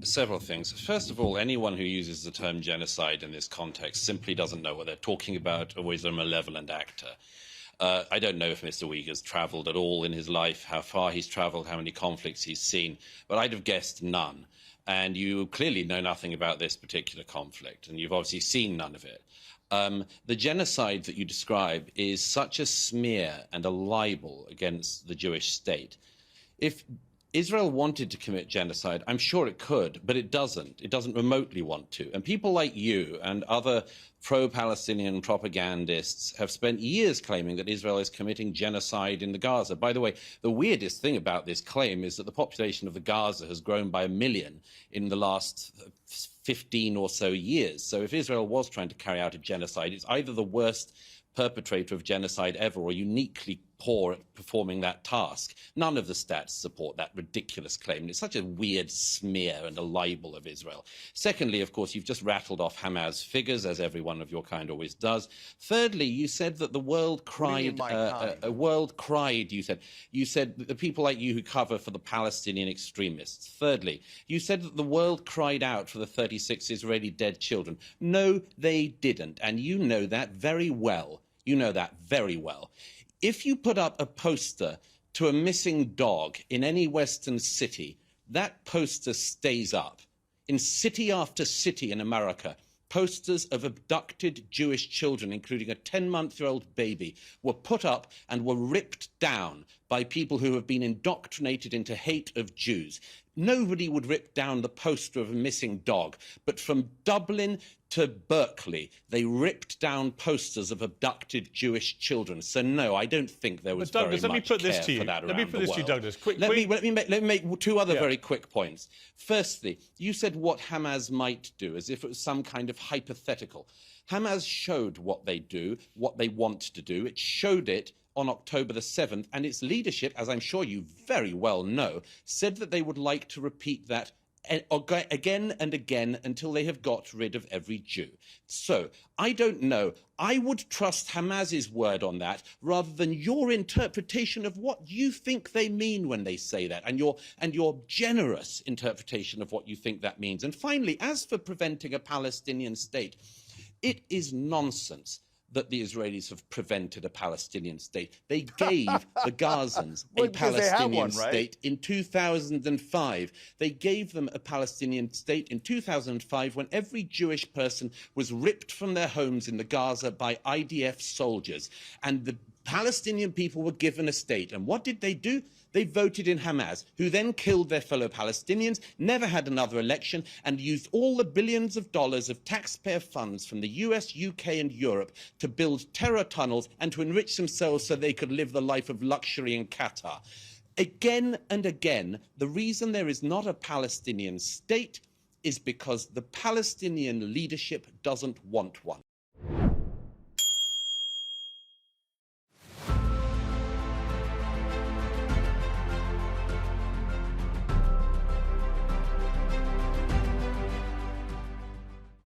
Several things. First of all, anyone who uses the term genocide in this context simply doesn't know what they're talking about, or is a malevolent actor. I don't know if Mr. Uyghur's travelled at all in his life, how far he's travelled, how many conflicts he's seen, but I'd have guessed none. And you clearly know nothing about this particular conflict, and you've obviously seen none of it. The genocide that you describe is such a smear and a libel against the Jewish state. If Israel wanted to commit genocide, I'm sure it could, but it doesn't. It doesn't remotely want to. And people like you and other pro-Palestinian propagandists have spent years claiming that Israel is committing genocide in the Gaza. By the way, the weirdest thing about this claim is that the population of the Gaza has grown by 1 million in the last 15 or so years. So if Israel was trying to carry out a genocide, it's either the worst perpetrator of genocide ever or uniquely poor at performing that task. None of the stats support that ridiculous claim. And it's such a weird smear and a libel of Israel. Secondly, of course, you've just rattled off Hamas figures, as every one of your kind always does. Thirdly, you said that the world cried. You said that the people like you who cover for the Palestinian extremists. Thirdly, you said that the world cried out for the 36 Israeli dead children. No, they didn't. And you know that very well. You know that very well. If you put up a poster to a missing dog in any Western city, that poster stays up. In city after city in America, posters of abducted Jewish children, including a 10-month-old baby, were put up and were ripped down by people who have been indoctrinated into hate of Jews. Nobody would rip down the poster of a missing dog, but from Dublin to Berkeley, they ripped down posters of abducted Jewish children. So no, I don't think there was very much care for that around the world. Let me put this to you, Douglas. Let me make two other very quick points. Firstly, you said what Hamas might do, as if it was some kind of hypothetical. Hamas showed what they do, what they want to do. It showed it on October the 7th, and its leadership, as I'm sure you very well know, said that they would like to repeat that again and again until they have got rid of every Jew. So, I don't know. I would trust Hamas's word on that rather than your interpretation of what you think they mean when they say that, and your generous interpretation of what you think that means. And finally, as for preventing a Palestinian state, it is nonsense that the Israelis have prevented a Palestinian state. They gave the Gazans a Palestinian state in 2005. They gave them a Palestinian state in 2005 when every Jewish person was ripped from their homes in the Gaza by IDF soldiers. And the Palestinian people were given a state. And what did they do? They voted in Hamas, who then killed their fellow Palestinians, never had another election, and used all the billions of dollars of taxpayer funds from the US, UK, and Europe to build terror tunnels and to enrich themselves so they could live the life of luxury in Qatar. Again and again, the reason there is not a Palestinian state is because the Palestinian leadership doesn't want one.